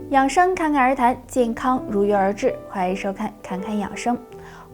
养生侃侃而谈，健康如约而至。欢迎收看《侃侃养生》。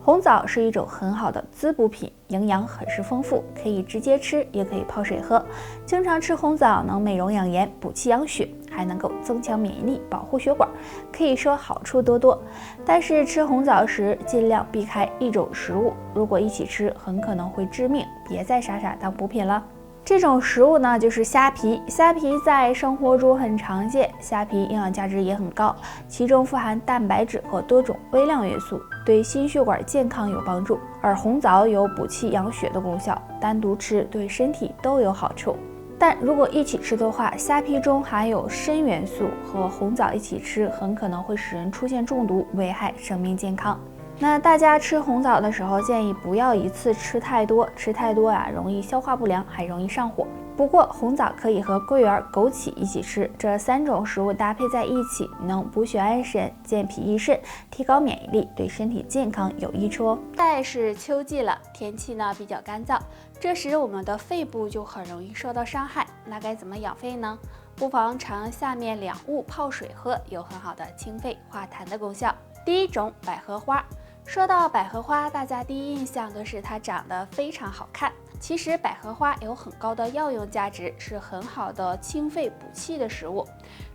红枣是一种很好的滋补品，营养很是丰富，可以直接吃，也可以泡水喝。经常吃红枣能美容养颜、补气养血，还能够增强免疫力、保护血管，可以说好处多多。但是吃红枣时尽量避开一种食物，如果一起吃，很可能会致命，别再傻傻当补品了。这种食物呢，就是虾皮。虾皮在生活中很常见，虾皮营养价值也很高，其中富含蛋白质和多种微量元素，对心血管健康有帮助。而红枣有补气养血的功效，单独吃对身体都有好处。但如果一起吃的话，虾皮中含有砷元素，和红枣一起吃，很可能会使人出现中毒，危害生命健康。那大家吃红枣的时候，建议不要一次吃太多，吃太多容易消化不良，还容易上火。不过红枣可以和桂圆、枸杞一起吃，这三种食物搭配在一起，能补血安神、健脾益肾，提高免疫力，对身体健康有益处哦。现在是秋季了，天气呢比较干燥，这时我们的肺部就很容易受到伤害。那该怎么养肺呢？不妨常用下面2物泡水喝，有很好的清肺化痰的功效。第一种，百合花。说到百合花，大家第一印象都是它长得非常好看。其实百合花有很高的药用价值，是很好的清肺补气的食物。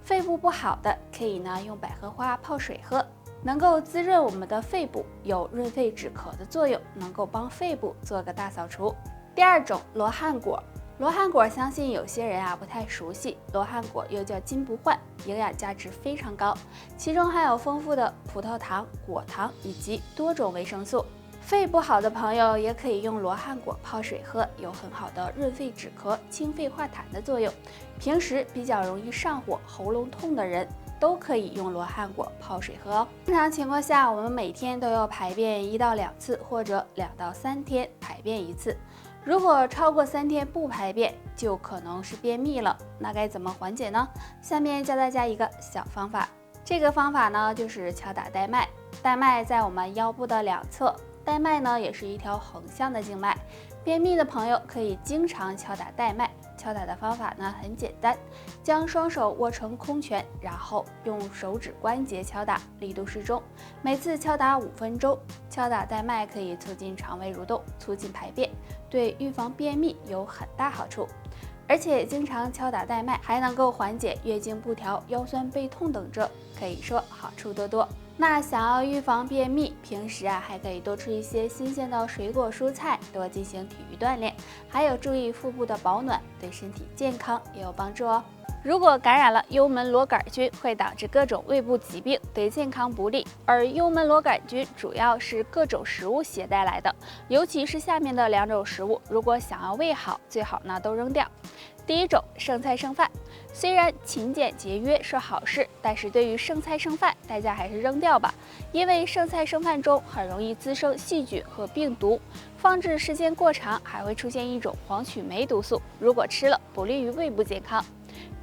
肺部不好的可以用百合花泡水喝，能够滋润我们的肺部，有润肺止咳的作用，能够帮肺部做个大扫除。第二种，罗汉果。罗汉果相信有些人不太熟悉，罗汉果又叫金不换，营养价值非常高，其中含有丰富的葡萄糖、果糖以及多种维生素。肺不好的朋友也可以用罗汉果泡水喝，有很好的润肺止咳、清肺化痰的作用。平时比较容易上火、喉咙痛的人都可以用罗汉果泡水喝哦。正常情况下，我们每天都要排便1到2次，或者2到3天排便1次。如果超过3天不排便，就可能是便秘了。那该怎么缓解呢？下面教大家一个小方法。这个方法呢，就是敲打带脉。带脉在我们腰部的2侧，带脉呢也是一条横向的静脉。便秘的朋友可以经常敲打带脉。敲打的方法呢很简单，将双手握成空拳，然后用手指关节敲打，力度适中，每次敲打5分钟。敲打带脉可以促进肠胃蠕动，促进排便，对预防便秘有很大好处。而且经常敲打带脉还能够缓解月经不调、腰酸背痛等症，可以说好处多多。那想要预防便秘，平时还可以多吃一些新鲜的水果蔬菜，多进行体育锻炼，还有注意腹部的保暖，对身体健康也有帮助哦。如果感染了幽门螺杆菌，会导致各种胃部疾病，对健康不利。而幽门螺杆菌主要是各种食物携带来的，尤其是下面的2种食物，如果想要胃好，最好都扔掉。第一种，剩菜剩饭。虽然勤俭节约是好事，但是对于剩菜剩饭，大家还是扔掉吧，因为剩菜剩饭中很容易滋生细菌和病毒，放置时间过长，还会出现一种黄曲霉毒素，如果吃了不利于胃部健康。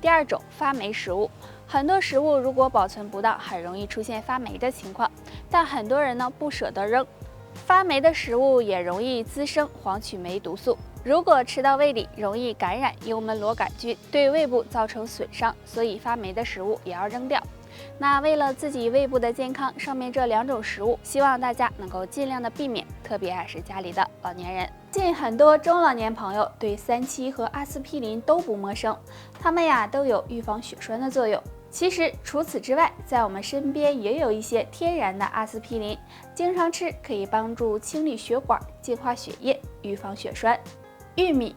第二种，发霉食物。很多食物如果保存不当，很容易出现发霉的情况，但很多人不舍得扔。发霉的食物也容易滋生黄曲霉毒素，如果吃到胃里，容易感染幽门螺杆菌，对胃部造成损伤，所以发霉的食物也要扔掉。那为了自己胃部的健康，上面这2种食物，希望大家能够尽量的避免，特别是家里的老年人。近很多中老年朋友对3七和阿司匹林都不陌生，它们都有预防血栓的作用。其实除此之外，在我们身边也有一些天然的阿司匹林，经常吃可以帮助清理血管、净化血液、预防血栓。玉米。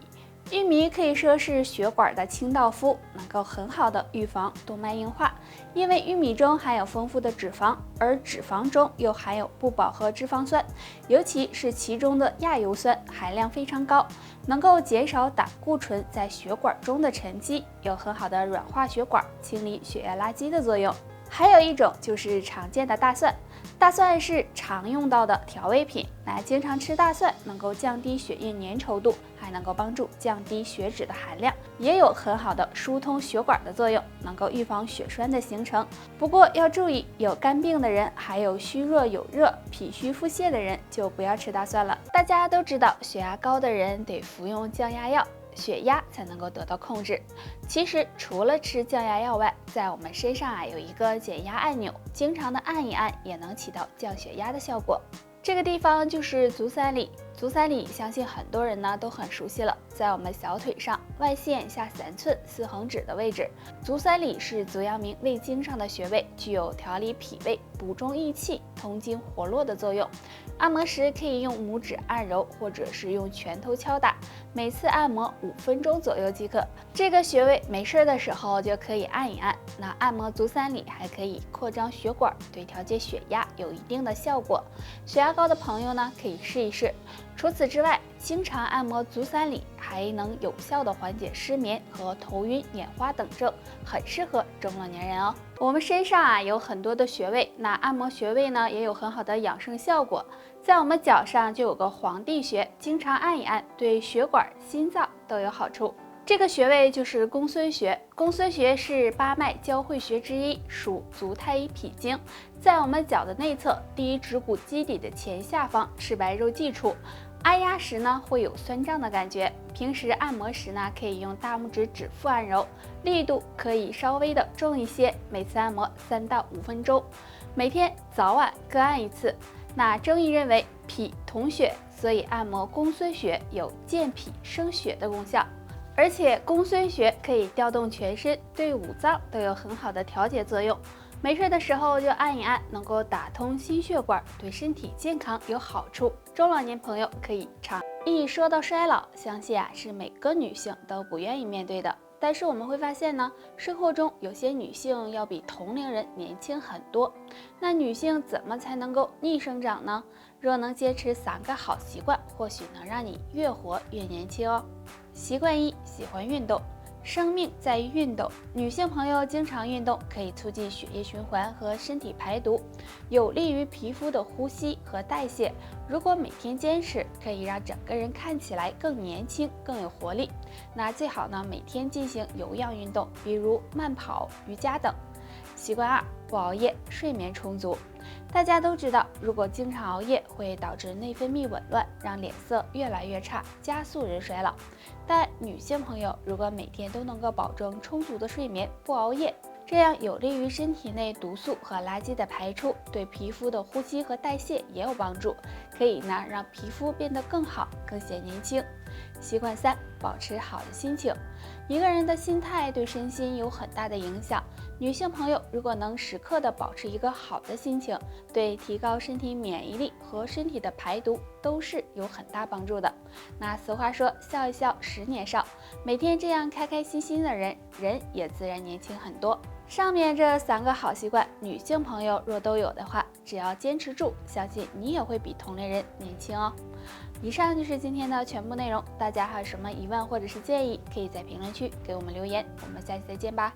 玉米可以说是血管的清道夫，能够很好的预防动脉硬化，因为玉米中含有丰富的脂肪，而脂肪中又含有不饱和脂肪酸，尤其是其中的亚油酸含量非常高，能够减少胆固醇在血管中的沉积，有很好的软化血管、清理血液垃圾的作用。还有一种就是常见的大蒜。大蒜是常用到的调味品，经常吃大蒜能够降低血液粘稠度，还能够帮助降低血脂的含量，也有很好的疏通血管的作用，能够预防血栓的形成。不过要注意，有肝病的人，还有虚弱有热、脾虚腹泻的人就不要吃大蒜了。大家都知道，血压高的人得服用降压药，血压才能够得到控制。其实除了吃降压药外，在我们身上有一个减压按钮，经常的按一按也能起到降血压的效果。这个地方就是足三里。足三里相信很多人呢都很熟悉了，在我们小腿上外线下3寸4横指的位置。足三里是足阳明胃经上的穴位，具有调理脾胃、补中益气、通经活络的作用。按摩时可以用拇指按揉，或者是用拳头敲打，每次按摩5分钟左右即可。这个穴位没事的时候就可以按一按。那按摩足三里还可以扩张血管，对调节血压有一定的效果。血压高的朋友呢可以试一试。除此之外，经常按摩足三里还能有效的缓解失眠和头晕眼花等症，很适合中老年人哦。我们身上有很多的穴位，那按摩穴位呢也有很好的养生效果。在我们脚上就有个皇帝穴，经常按一按，对血管、心脏都有好处。这个穴位就是公孙穴，公孙穴是8脉交汇穴之一，属足太乙脾经，在我们脚的内侧，第一指骨基底的前下方，赤白肉际处。按压时呢，会有酸胀的感觉。平时按摩时呢，可以用大拇指指腹按揉，力度可以稍微的重一些，每次按摩3到5分钟，每天早晚各按1次。那中医认为脾统血，所以按摩公孙穴有健脾生血的功效。而且公孙穴可以调动全身，对五脏都有很好的调节作用。没事的时候就按一按，能够打通心血管，对身体健康有好处。中老年朋友可以常。一说到衰老，相信是每个女性都不愿意面对的。但是我们会发现呢，生活中有些女性要比同龄人年轻很多。那女性怎么才能够逆生长呢？若能坚持3个好习惯，或许能让你越活越年轻哦。习惯1：喜欢运动。生命在于运动，女性朋友经常运动可以促进血液循环和身体排毒，有利于皮肤的呼吸和代谢。如果每天坚持，可以让整个人看起来更年轻、更有活力。那最好呢，每天进行有氧运动，比如慢跑、瑜伽等。习惯2：不熬夜，睡眠充足。大家都知道，如果经常熬夜会导致内分泌紊乱，让脸色越来越差，加速人衰老。但女性朋友如果每天都能够保证充足的睡眠，不熬夜，这样有利于身体内毒素和垃圾的排出，对皮肤的呼吸和代谢也有帮助，可以呢让皮肤变得更好，更显年轻。习惯3：保持好的心情。一个人的心态对身心有很大的影响。女性朋友如果能时刻的保持一个好的心情，对提高身体免疫力和身体的排毒都是有很大帮助的。那俗话说，笑一笑10年少，每天这样开开心心的人，人也自然年轻很多。上面这3个好习惯，女性朋友若都有的话，只要坚持住，相信你也会比同龄人年轻哦。以上就是今天的全部内容，大家还有什么疑问或者是建议，可以在评论区给我们留言，我们下期再见吧。